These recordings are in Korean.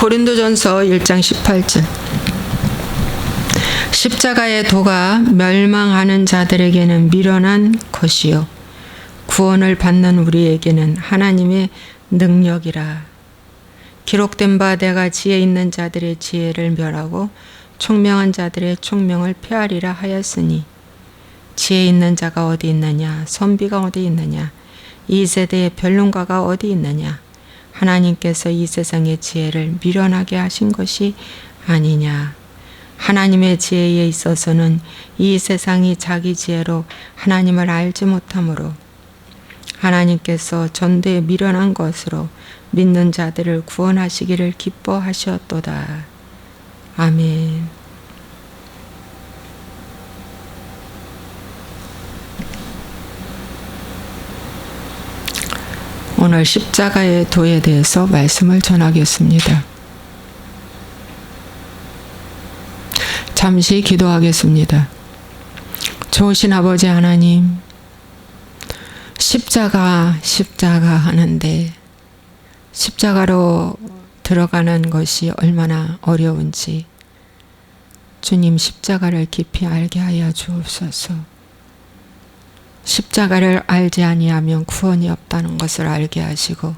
고린도전서 1장 18절. 십자가의 도가 멸망하는 자들에게는 미련한 것이요 구원을 받는 우리에게는 하나님의 능력이라. 기록된 바 내가 지혜 있는 자들의 지혜를 멸하고 총명한 자들의 총명을 폐하리라 하였으니 지혜 있는 자가 어디 있느냐, 선비가 어디 있느냐, 이 세대의 변론가가 어디 있느냐. 하나님께서 이 세상의 지혜를 미련하게 하신 것이 아니냐. 하나님의 지혜에 있어서는 이 세상이 자기 지혜로 하나님을 알지 못하므로 하나님께서 전대에 미련한 것으로 믿는 자들을 구원하시기를 기뻐하셨도다. 아멘. 오늘 십자가의 도에 대해서 말씀을 전하겠습니다. 잠시 기도하겠습니다. 좋으신 아버지 하나님, 십자가 하는데 십자가로 들어가는 것이 얼마나 어려운지 주님 십자가를 깊이 알게 하여 주옵소서. 십자가를 알지 아니하면 구원이 없다는 것을 알게 하시고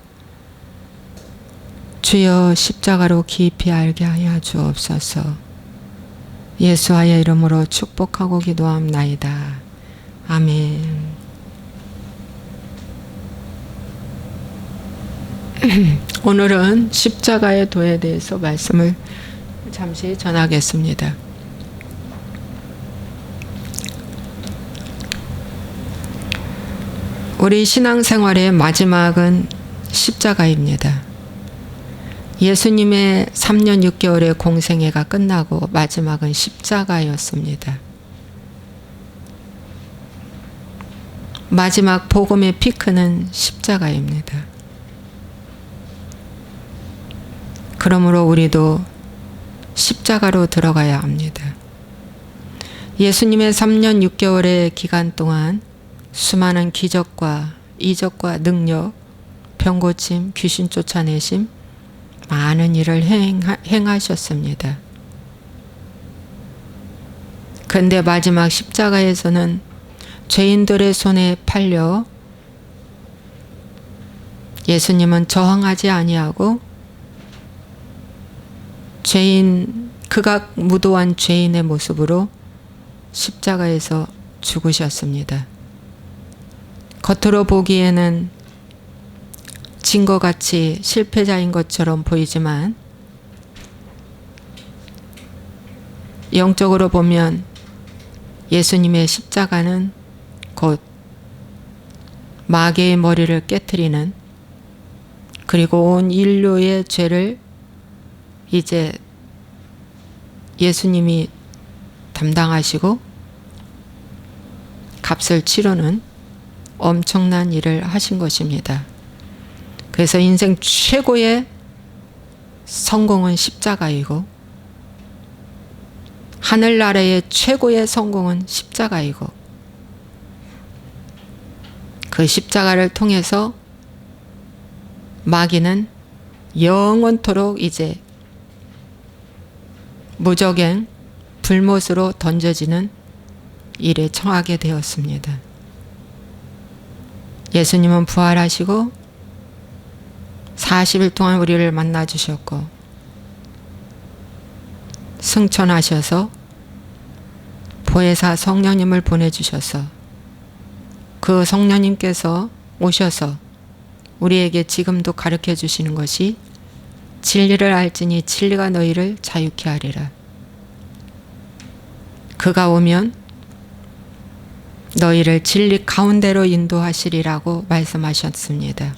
주여 십자가로 깊이 알게 하여 주옵소서. 예수와의 이름으로 축복하고 기도함나이다. 아멘. 오늘은 십자가의 도에 대해서 말씀을 잠시 전하겠습니다. 우리 신앙생활의 마지막은 십자가입니다. 예수님의 3년 6개월의 공생애가 끝나고 마지막은 십자가였습니다. 마지막 복음의 피크는 십자가입니다. 그러므로 우리도 십자가로 들어가야 합니다. 예수님의 3년 6개월의 기간 동안 수많은 기적과 이적과 능력, 병고침, 귀신 쫓아내심, 많은 일을 행하셨습니다. 그런데 마지막 십자가에서는 죄인들의 손에 팔려 예수님은 저항하지 아니하고 극악 무도한 죄인의 모습으로 십자가에서 죽으셨습니다. 겉으로 보기에는 진 것 같이 실패자인 것처럼 보이지만 영적으로 보면 예수님의 십자가는 곧 마귀의 머리를 깨트리는, 그리고 온 인류의 죄를 이제 예수님이 담당하시고 값을 치르는 엄청난 일을 하신 것입니다. 그래서 인생 최고의 성공은 십자가이고 하늘나라의 최고의 성공은 십자가이고 그 십자가를 통해서 마귀는 영원토록 이제 무적행, 불못으로 던져지는 일에 처하게 되었습니다. 예수님은 부활하시고 40일 동안 우리를 만나주셨고 승천하셔서 보혜사 성령님을 보내주셔서 그 성령님께서 오셔서 우리에게 지금도 가르쳐 주시는 것이 진리를 알지니 진리가 너희를 자유케 하리라. 그가 오면 너희를 진리 가운데로 인도하시리라고 말씀하셨습니다.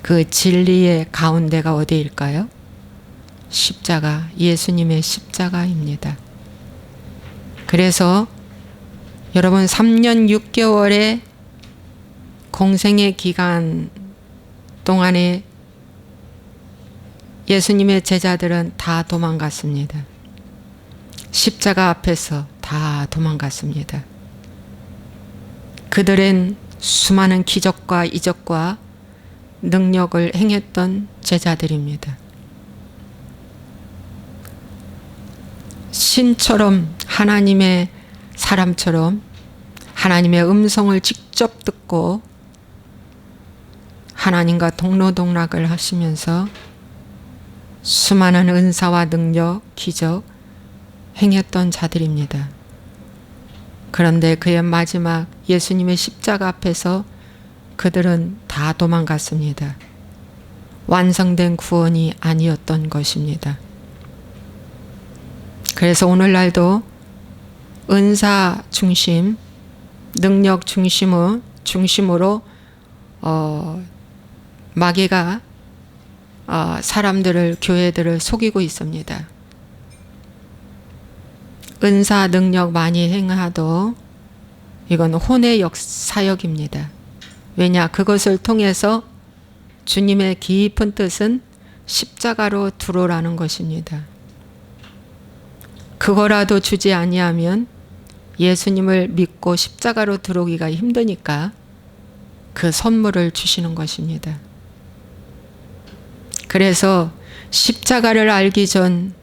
그 진리의 가운데가 어디일까요? 십자가, 예수님의 십자가입니다. 그래서 여러분 3년 6개월의 공생의 기간 동안에 예수님의 제자들은 다 도망갔습니다. 십자가 앞에서 다 도망갔습니다. 그들은 수많은 기적과 이적과 능력을 행했던 제자들입니다. 신처럼 하나님의 사람처럼 하나님의 음성을 직접 듣고 하나님과 동로동락을 하시면서 수많은 은사와 능력, 기적 행했던 자들입니다. 그런데 그의 마지막 예수님의 십자가 앞에서 그들은 다 도망갔습니다. 완성된 구원이 아니었던 것입니다. 그래서 오늘날도 은사 중심, 능력 중심으로 마귀가 사람들을, 교회들을 속이고 있습니다. 은사 능력 많이 행하도 이건 혼의 사역입니다. 왜냐? 그것을 통해서 주님의 깊은 뜻은 십자가로 들어오라는 것입니다. 그거라도 주지 아니하면 예수님을 믿고 십자가로 들어오기가 힘드니까 그 선물을 주시는 것입니다. 그래서 십자가를 알기 전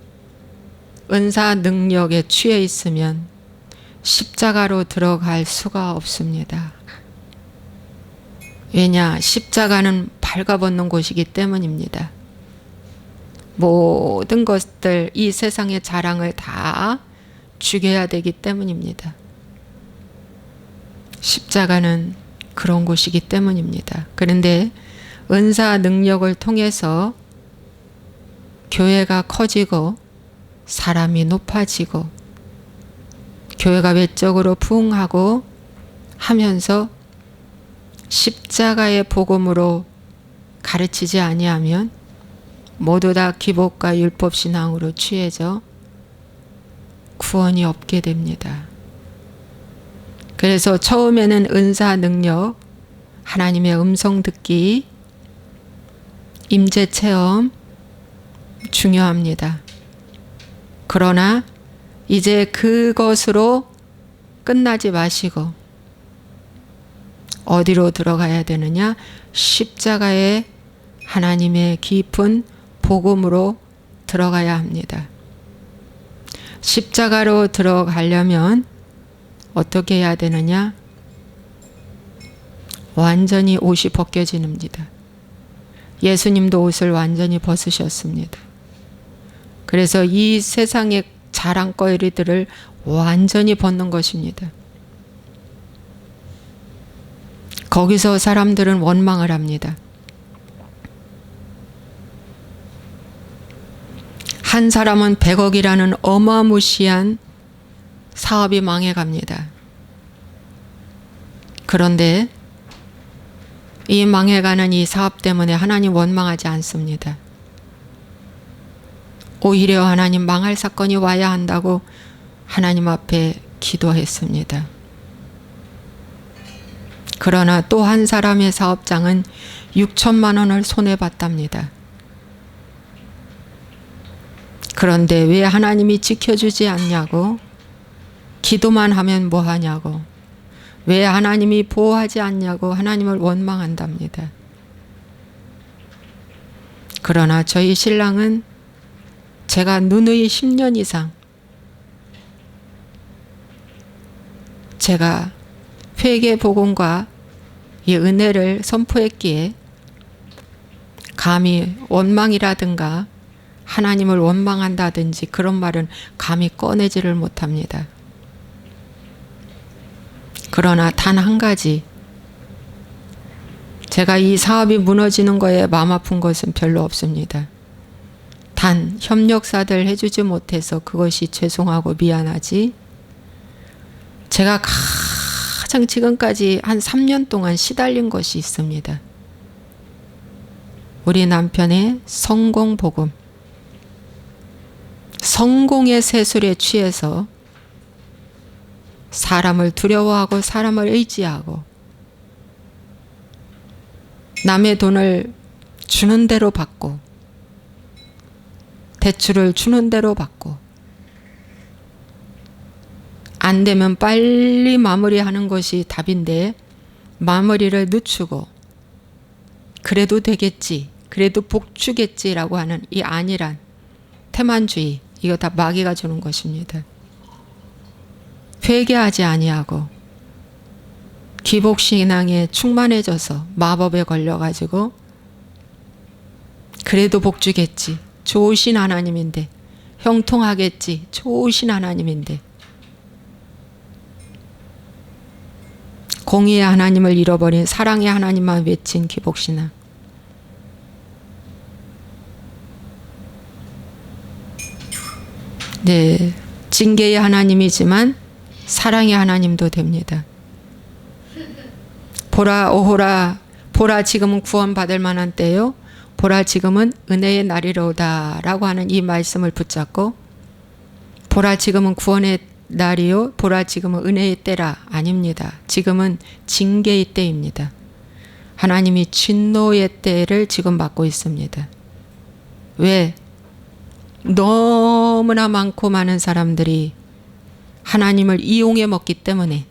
은사 능력에 취해 있으면 십자가로 들어갈 수가 없습니다. 왜냐? 십자가는 발가벗는 곳이기 때문입니다. 모든 것들, 이 세상의 자랑을 다 죽여야 되기 때문입니다. 십자가는 그런 곳이기 때문입니다. 그런데 은사 능력을 통해서 교회가 커지고 사람이 높아지고 교회가 외적으로 부흥하고 하면서 십자가의 복음으로 가르치지 아니하면 모두 다 기복과 율법 신앙으로 취해져 구원이 없게 됩니다. 그래서 처음에는 은사 능력, 하나님의 음성 듣기, 임재 체험 중요합니다. 그러나 이제 그것으로 끝나지 마시고 어디로 들어가야 되느냐? 십자가의 하나님의 깊은 복음으로 들어가야 합니다. 십자가로 들어가려면 어떻게 해야 되느냐? 완전히 옷이 벗겨집니다. 예수님도 옷을 완전히 벗으셨습니다. 그래서 이 세상의 자랑거리들을 완전히 벗는 것입니다. 거기서 사람들은 원망을 합니다. 한 사람은 100억이라는 어마무시한 사업이 망해갑니다. 그런데 이 망해가는 이 사업 때문에 하나님 원망하지 않습니다. 오히려 하나님 망할 사건이 와야 한다고 하나님 앞에 기도했습니다. 그러나 또 한 사람의 사업장은 6천만 원을 손해봤답니다. 그런데 왜 하나님이 지켜주지 않냐고, 기도만 하면 뭐하냐고, 왜 하나님이 보호하지 않냐고 하나님을 원망한답니다. 그러나 저희 신랑은 제가 누누이 10년 이상 제가 회개 복음과 이 은혜를 선포했기에 감히 원망이라든가 하나님을 원망한다든지 그런 말은 감히 꺼내지를 못합니다. 그러나 단 한 가지, 제가 이 사업이 무너지는 거에 마음 아픈 것은 별로 없습니다. 단 협력사들 해주지 못해서 그것이 죄송하고 미안하지, 제가 가장 지금까지 한 3년 동안 시달린 것이 있습니다. 우리 남편의 성공 복음, 성공의 세술에 취해서 사람을 두려워하고 사람을 의지하고 남의 돈을 주는 대로 받고 대출을 주는 대로 받고 안 되면 빨리 마무리하는 것이 답인데 마무리를 늦추고 그래도 되겠지, 그래도 복 주겠지라고 하는 이 안일한 태만주의, 이거 다 마귀가 주는 것입니다. 회개하지 아니하고 기복신앙에 충만해져서 마법에 걸려가지고 그래도 복 주겠지. 좋으신 하나님인데. 형통하겠지. 좋으신 하나님인데. 공의의 하나님을 잃어버린 사랑의 하나님만 외친 기복신앙. 네, 징계의 하나님이지만 사랑의 하나님도 됩니다. 보라 오호라 보라 지금은 구원받을 만한 때요. 보라 지금은 은혜의 날이로다 라고 하는 이 말씀을 붙잡고 보라 지금은 구원의 날이요. 보라 지금은 은혜의 때라. 아닙니다. 지금은 징계의 때입니다. 하나님이 진노의 때를 지금 맞고 있습니다. 왜? 너무나 많고 많은 사람들이 하나님을 이용해 먹기 때문에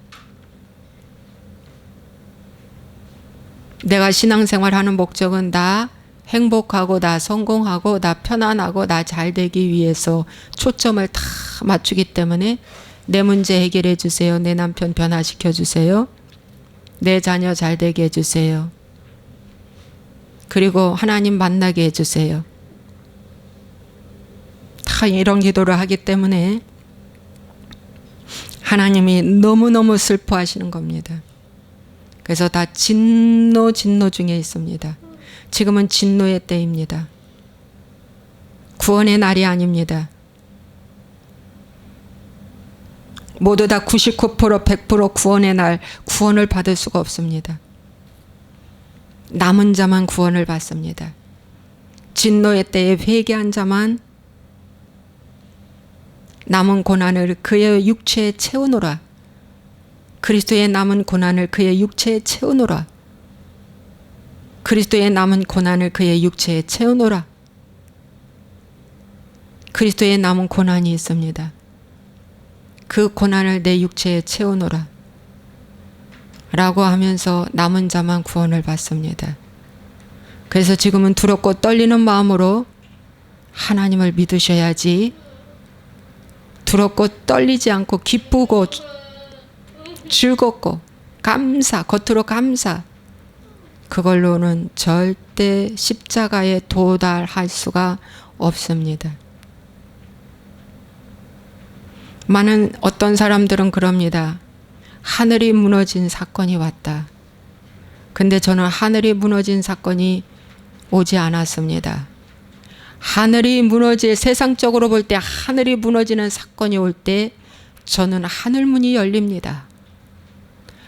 내가 신앙생활하는 목적은 나 행복하고 나 성공하고 나 편안하고 나 잘되기 위해서 초점을 다 맞추기 때문에 내 문제 해결해 주세요. 내 남편 변화시켜 주세요. 내 자녀 잘되게 해주세요. 그리고 하나님 만나게 해주세요. 다 이런 기도를 하기 때문에 하나님이 너무너무 슬퍼하시는 겁니다. 그래서 다 진노 중에 있습니다. 지금은 진노의 때입니다. 구원의 날이 아닙니다. 모두 다 99% 100% 구원의 날, 구원을 받을 수가 없습니다. 남은 자만 구원을 받습니다. 진노의 때에 회개한 자만 남은 고난을 그의 육체에 채우노라. 그리스도의 남은 고난을 그의 육체에 채우노라. 그리스도의 남은 고난을 그의 육체에 채우노라. 그리스도의 남은 고난이 있습니다. 그 고난을 내 육체에 채우노라. 라고 하면서 남은 자만 구원을 받습니다. 그래서 지금은 두렵고 떨리는 마음으로 하나님을 믿으셔야지 두렵고 떨리지 않고 기쁘고 즐겁고 감사, 겉으로 감사, 그걸로는 절대 십자가에 도달할 수가 없습니다. 많은 어떤 사람들은 그럽니다. 하늘이 무너진 사건이 왔다. 근데 저는 하늘이 무너진 사건이 오지 않았습니다. 하늘이 무너질, 세상적으로 볼 때 하늘이 무너지는 사건이 올 때 저는 하늘문이 열립니다.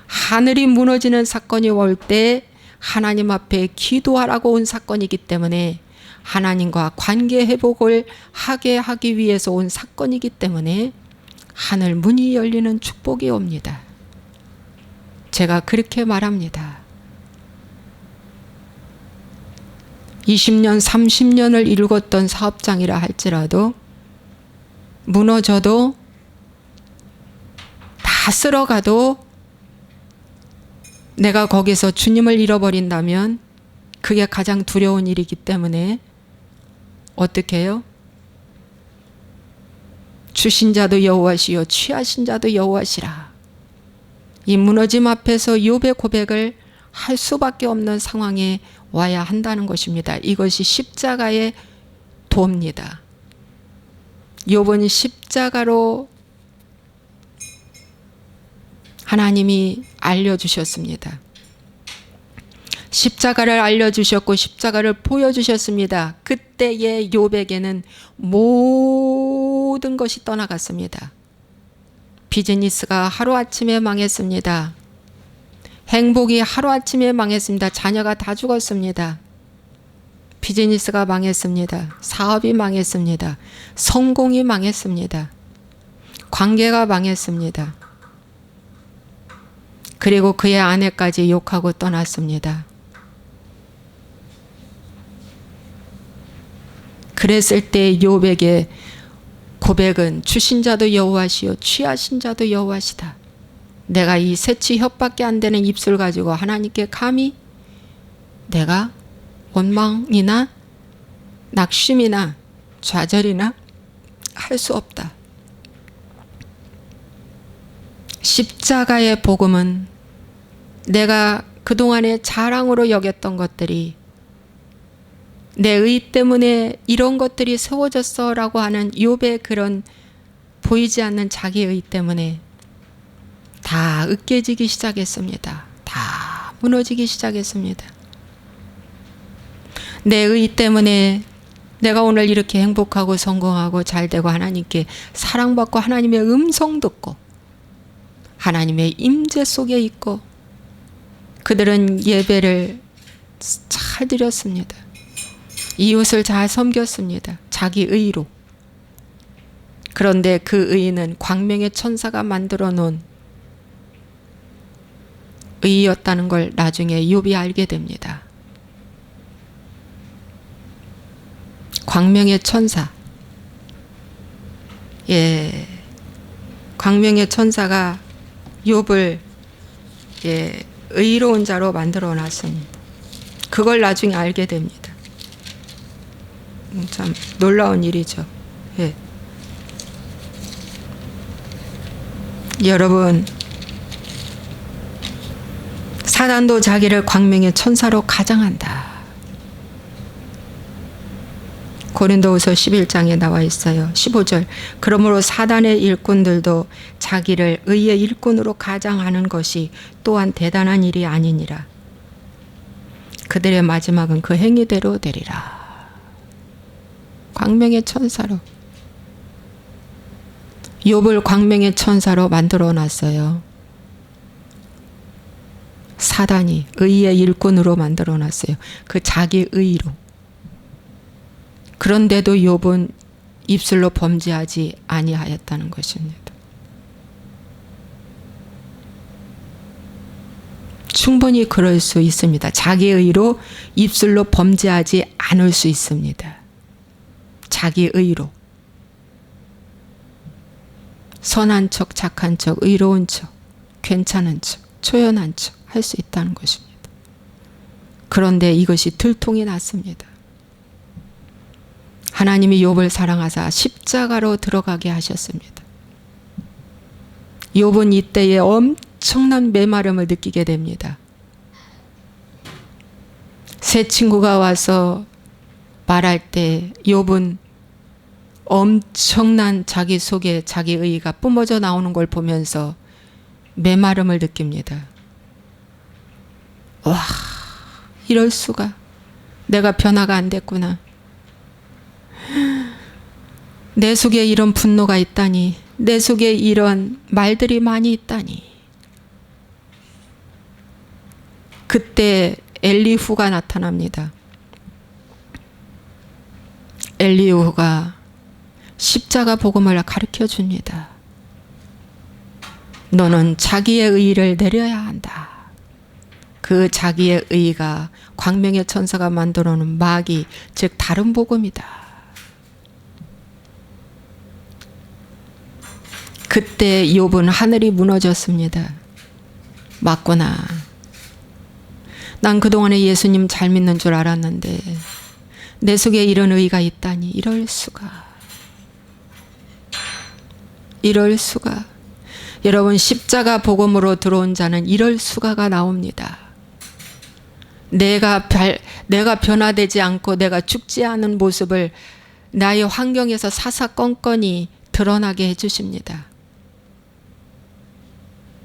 하늘이 무너지는 사건이 올 때 하나님 앞에 기도하라고 온 사건이기 때문에 하나님과 관계 회복을 하게 하기 위해서 온 사건이기 때문에 하늘 문이 열리는 축복이 옵니다. 제가 그렇게 말합니다. 20년, 30년을 일궜던 사업장이라 할지라도 무너져도 다 쓸어가도 내가 거기서 주님을 잃어버린다면 그게 가장 두려운 일이기 때문에 어떻게 해요? 주신 자도 여호와시요 취하신 자도 여호와시라. 이 무너짐 앞에서 욥의 고백을 할 수밖에 없는 상황에 와야 한다는 것입니다. 이것이 십자가의 도입니다. 욥은 십자가로 하나님이 알려주셨습니다. 십자가를 알려주셨고 십자가를 보여주셨습니다. 그때의 욥에게는 모든 것이 떠나갔습니다. 비즈니스가 하루아침에 망했습니다. 행복이 하루아침에 망했습니다. 자녀가 다 죽었습니다. 비즈니스가 망했습니다. 사업이 망했습니다. 성공이 망했습니다. 관계가 망했습니다. 그리고 그의 아내까지 욕하고 떠났습니다. 그랬을 때 욥에게 고백은 주신 자도 여호와시요 취하신 자도 여호와시다. 내가 이 새치 혓밖에 안 되는 입술 가지고 하나님께 감히 내가 원망이나 낙심이나 좌절이나 할 수 없다. 십자가의 복음은 내가 그동안에 자랑으로 여겼던 것들이 내 의 때문에 이런 것들이 세워졌어 라고 하는 욥의 그런 보이지 않는 자기 의 때문에 다 으깨지기 시작했습니다. 다 무너지기 시작했습니다. 내 의 때문에 내가 오늘 이렇게 행복하고 성공하고 잘되고 하나님께 사랑받고 하나님의 음성 듣고 하나님의 임재 속에 있고 그들은 예배를 잘 드렸습니다. 이웃을 잘 섬겼습니다. 자기 의로. 그런데 그 의는 광명의 천사가 만들어 놓은 의였다는 걸 나중에 욥이 알게 됩니다. 광명의 천사. 예. 광명의 천사가 욥을 의로운 자로 만들어 놨습니다. 그걸 나중에 알게 됩니다. 참 놀라운 일이죠. 예. 여러분, 사단도 자기를 광명의 천사로 가장한다. 고린도후서 11장에 나와 있어요. 15절. 그러므로 사단의 일꾼들도 자기를 의의 일꾼으로 가장하는 것이 또한 대단한 일이 아니니라. 그들의 마지막은 그 행위대로 되리라. 광명의 천사로. 욥을 광명의 천사로 만들어 놨어요. 사단이 의의 일꾼으로 만들어 놨어요. 그 자기 의로. 그런데도 욥은 입술로 범죄하지 아니하였다는 것입니다. 충분히 그럴 수 있습니다. 자기 의로 입술로 범죄하지 않을 수 있습니다. 자기 의로. 선한 척, 착한 척, 의로운 척, 괜찮은 척, 초연한 척 할 수 있다는 것입니다. 그런데 이것이 들통이 났습니다. 하나님이 욥을 사랑하사 십자가로 들어가게 하셨습니다. 욥은 이때에 엄청난 메마름을 느끼게 됩니다. 새 친구가 와서 말할 때 욥은 엄청난 자기 속에 자기 의가 뿜어져 나오는 걸 보면서 메마름을 느낍니다. 와, 이럴 수가. 내가 변화가 안 됐구나. 내 속에 이런 분노가 있다니. 내 속에 이런 말들이 많이 있다니. 그때 엘리후가 나타납니다. 엘리후가 십자가 복음을 가르쳐 줍니다. 너는 자기의 의를 내려야 한다. 그 자기의 의가 광명의 천사가 만들어 놓은 마귀, 즉 다른 복음이다. 그때 욥은 하늘이 무너졌습니다. 맞구나. 난 그동안에 예수님 잘 믿는 줄 알았는데 내 속에 이런 의가 있다니. 이럴 수가. 이럴 수가. 여러분, 십자가 복음으로 들어온 자는 이럴 수가가 나옵니다. 내가 변화되지 않고 내가 죽지 않은 모습을 나의 환경에서 사사건건이 드러나게 해주십니다.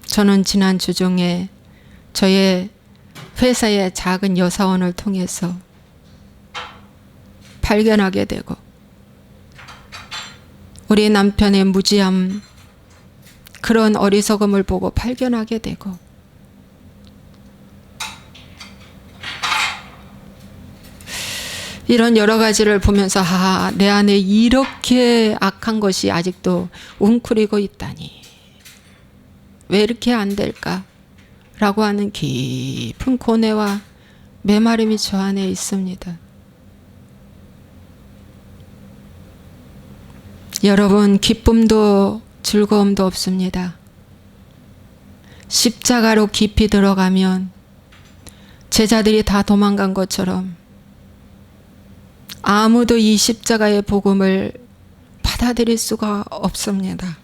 저는 지난 주중에 저의 회사의 작은 여사원을 통해서 발견하게 되고 우리 남편의 무지함, 그런 어리석음을 보고 발견하게 되고 이런 여러 가지를 보면서 내 안에 이렇게 악한 것이 아직도 웅크리고 있다니. 왜 이렇게 안 될까? 라고 하는 깊은 고뇌와 메마름이 저 안에 있습니다. 여러분, 기쁨도 즐거움도 없습니다. 십자가로 깊이 들어가면 제자들이 다 도망간 것처럼 아무도 이 십자가의 복음을 받아들일 수가 없습니다.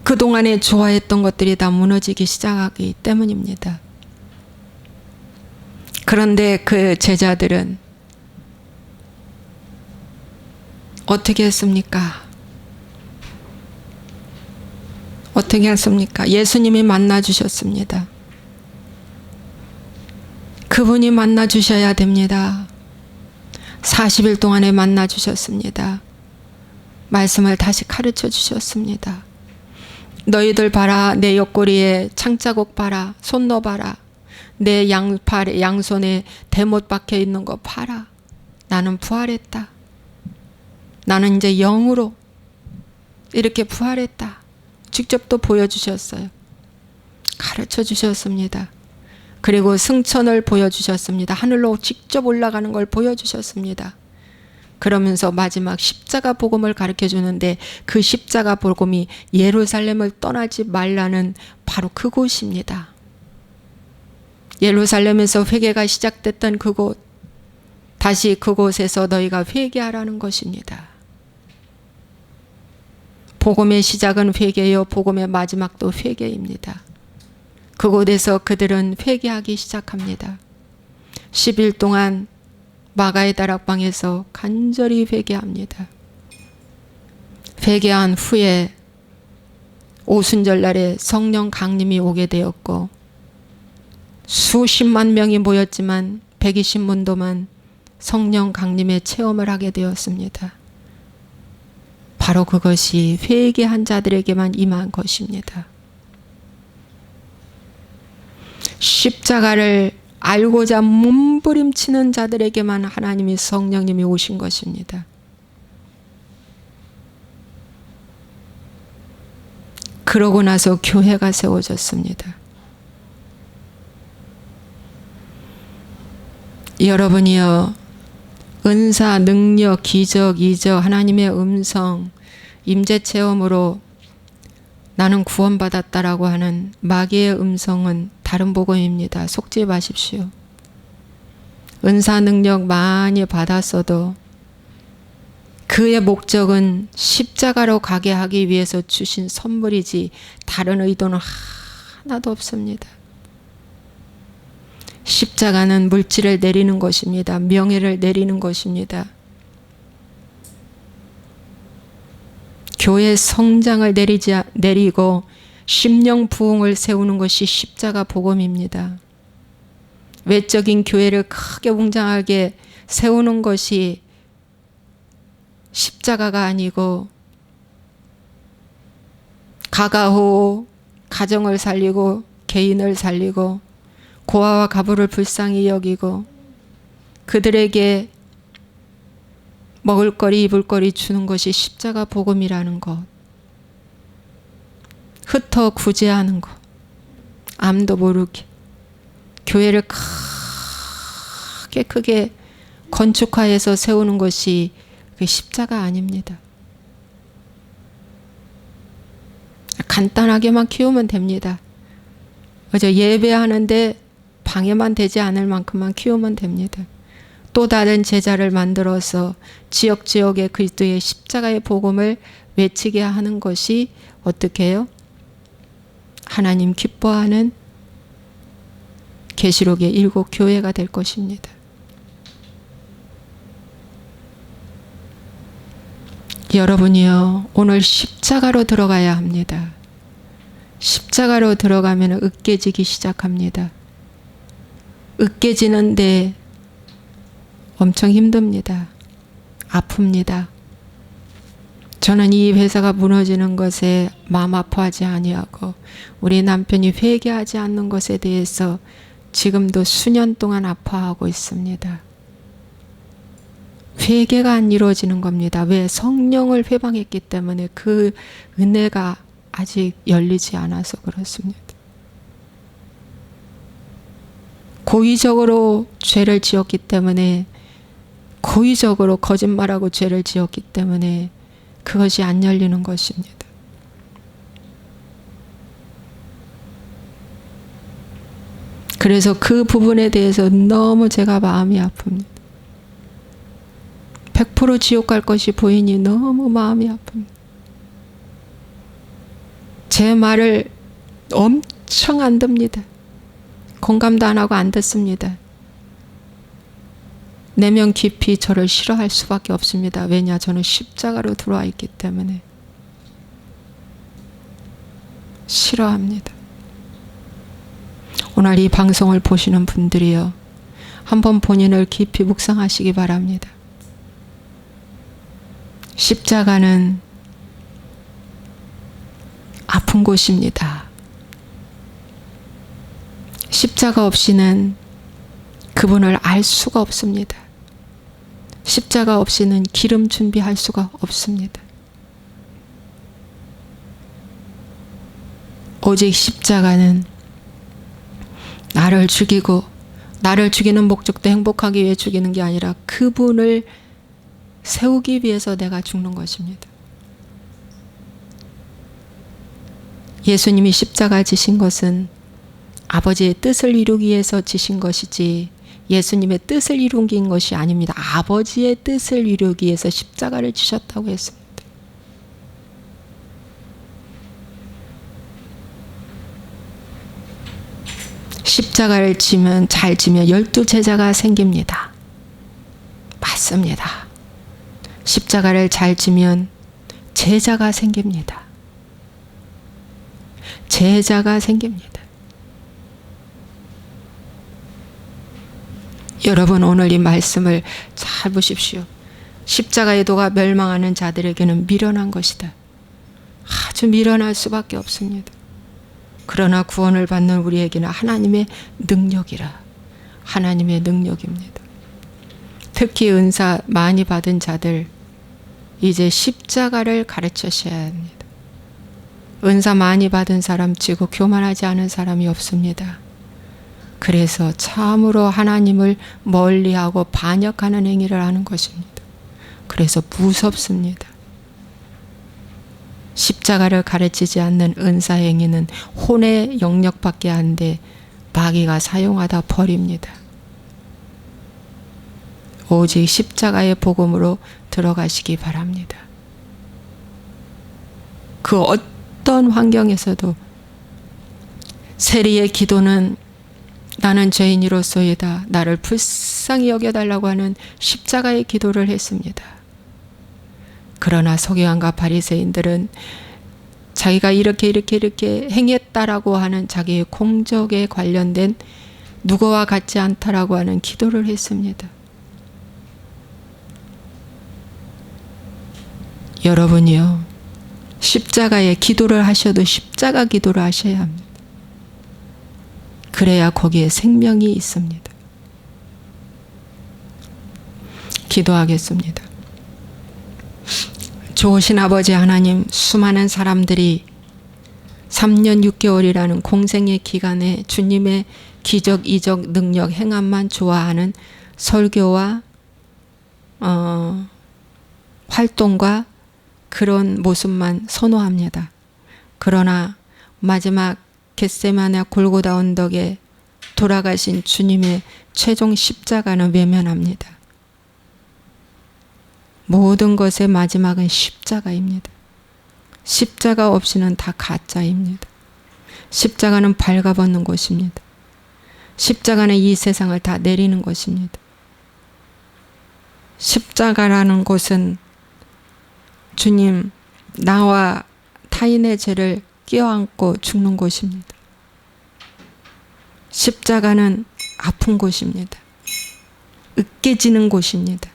그동안에 좋아했던 것들이 다 무너지기 시작하기 때문입니다. 그런데 그 제자들은 어떻게 했습니까? 어떻게 했습니까? 예수님이 만나주셨습니다. 그분이 만나주셔야 됩니다. 40일 동안에 만나주셨습니다. 말씀을 다시 가르쳐 주셨습니다. 너희들 봐라. 내 옆구리에 창자국 봐라. 손 넣어봐라. 내 양손에 대못 박혀 있는 거 봐라. 나는 부활했다. 나는 이제 영으로 이렇게 부활했다. 직접 또 보여주셨어요. 가르쳐 주셨습니다. 그리고 승천을 보여주셨습니다. 하늘로 직접 올라가는 걸 보여주셨습니다. 그러면서 마지막 십자가 복음을 가르쳐 주는데 그 십자가 복음이 예루살렘을 떠나지 말라는 바로 그곳입니다. 예루살렘에서 회개가 시작됐던 그곳, 다시 그곳에서 너희가 회개하라는 것입니다. 복음의 시작은 회개요, 복음의 마지막도 회개입니다. 그곳에서 그들은 회개하기 시작합니다. 10일 동안 마가의 다락방에서 간절히 회개합니다. 회개한 후에 오순절날에 성령 강림이 오게 되었고 수십만 명이 모였지만 120문도만 성령 강림의 체험을 하게 되었습니다. 바로 그것이 회개한 자들에게만 임한 것입니다. 십자가를 알고자 몸부림치는 자들에게만 하나님이 성령님이 오신 것입니다. 그러고 나서 교회가 세워졌습니다. 여러분이요, 은사, 능력, 기적, 이적, 하나님의 음성, 임재 체험으로 나는 구원받았다라고 하는 마귀의 음성은 다른 복음입니다. 속지 마십시오. 은사 능력 많이 받았어도 그의 목적은 십자가로 가게 하기 위해서 주신 선물이지 다른 의도는 하나도 없습니다. 십자가는 물질을 내리는 것입니다. 명예를 내리는 것입니다. 교회 성장을 내리고 심령 부흥을 세우는 것이 십자가 복음입니다. 외적인 교회를 크게 웅장하게 세우는 것이 십자가가 아니고 가가호 가정을 살리고 개인을 살리고 고아와 가부를 불쌍히 여기고 그들에게 먹을거리 입을거리 주는 것이 십자가 복음이라는 것. 흩어 구제하는 것. 암도 모르게 교회를 크게 건축화해서 세우는 것이 그 십자가 아닙니다. 간단하게만 키우면 됩니다. 그저 예배하는데 방해만 되지 않을 만큼만 키우면 됩니다. 또 다른 제자를 만들어서 지역지역에 그리스도의 십자가의 복음을 외치게 하는 것이 어떻게 해요? 하나님 기뻐하는 계시록의 7 교회가 될 것입니다. 여러분이요, 오늘 십자가로 들어가야 합니다. 십자가로 들어가면 으깨지기 시작합니다. 으깨지는데 엄청 힘듭니다. 아픕니다. 저는 이 회사가 무너지는 것에 마음 아파하지 아니하고 우리 남편이 회개하지 않는 것에 대해서 지금도 수년 동안 아파하고 있습니다. 회개가 안 이루어지는 겁니다. 왜? 성령을 회방했기 때문에 그 은혜가 아직 열리지 않아서 그렇습니다. 고의적으로 죄를 지었기 때문에, 고의적으로 거짓말하고 죄를 지었기 때문에 그것이 안 열리는 것입니다. 그래서 그 부분에 대해서 너무 제가 마음이 아픕니다. 100% 지옥 갈 것이 보이니 너무 마음이 아픕니다. 제 말을 엄청 안 듣니다. 공감도 안 하고 안 듣습니다. 내면 깊이 저를 싫어할 수밖에 없습니다. 왜냐? 저는 십자가로 들어와 있기 때문에 싫어합니다. 오늘 이 방송을 보시는 분들이요, 한번 본인을 깊이 묵상하시기 바랍니다. 십자가는 아픈 곳입니다. 십자가 없이는 그분을 알 수가 없습니다. 십자가 없이는 기름 준비할 수가 없습니다. 오직 십자가는 나를 죽이고, 나를 죽이는 목적도 행복하기 위해 죽이는 게 아니라 그분을 세우기 위해서 내가 죽는 것입니다. 예수님이 십자가 지신 것은 아버지의 뜻을 이루기 위해서 지신 것이지 예수님의 뜻을 이루긴 것이 아닙니다. 아버지의 뜻을 이루기 위해서 십자가를 지셨다고 했습니다. 십자가를 잘 지면 12제자가 생깁니다. 맞습니다. 십자가를 잘 지면 제자가 생깁니다. 제자가 생깁니다. 여러분, 오늘 이 말씀을 잘 보십시오. 십자가의 도가 멸망하는 자들에게는 미련한 것이다. 아주 미련할 수밖에 없습니다. 그러나 구원을 받는 우리에게는 하나님의 능력이라. 하나님의 능력입니다. 특히 은사 많이 받은 자들, 이제 십자가를 가르치셔야 합니다. 은사 많이 받은 사람 치고 교만하지 않은 사람이 없습니다. 그래서 참으로 하나님을 멀리하고 반역하는 행위를 하는 것입니다. 그래서 무섭습니다. 십자가를 가르치지 않는 은사 행위는 혼의 영역밖에 안 돼 마귀가 사용하다 버립니다. 오직 십자가의 복음으로 들어가시기 바랍니다. 그 어떤 환경에서도 세리의 기도는 나는 죄인이로소이다, 나를 불쌍히 여겨달라고 하는 십자가의 기도를 했습니다. 그러나 서기관과 바리새인들은 자기가 이렇게 행했다라고 하는 자기의 공적에 관련된 누구와 같지 않다라고 하는 기도를 했습니다. 여러분이요, 십자가에 기도를 하셔도 십자가 기도를 하셔야 합니다. 그래야 거기에 생명이 있습니다. 기도하겠습니다. 좋으신 아버지 하나님, 수많은 사람들이 3년 6개월이라는 공생의 기간에 주님의 기적, 이적, 능력, 행함만 좋아하는 설교와 활동과 그런 모습만 선호합니다. 그러나 마지막 겟세마네 골고다 언덕에 돌아가신 주님의 최종 십자가는 외면합니다. 모든 것의 마지막은 십자가입니다. 십자가 없이는 다 가짜입니다. 십자가는 발가벗는 것입니다. 십자가는 이 세상을 다 내리는 것입니다. 십자가라는 곳은 주님, 나와 타인의 죄를 껴안고 죽는 곳입니다. 십자가는 아픈 곳입니다. 으깨지는 곳입니다.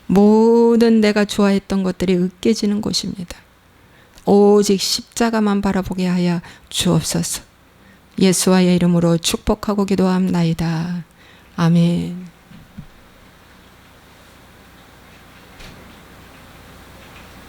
모든 내가 좋아했던 것들이 으깨지는 곳입니다. 오직 십자가만 바라보게 하여 주옵소서. 예수와의 이름으로 축복하고 기도함나이다. 아멘.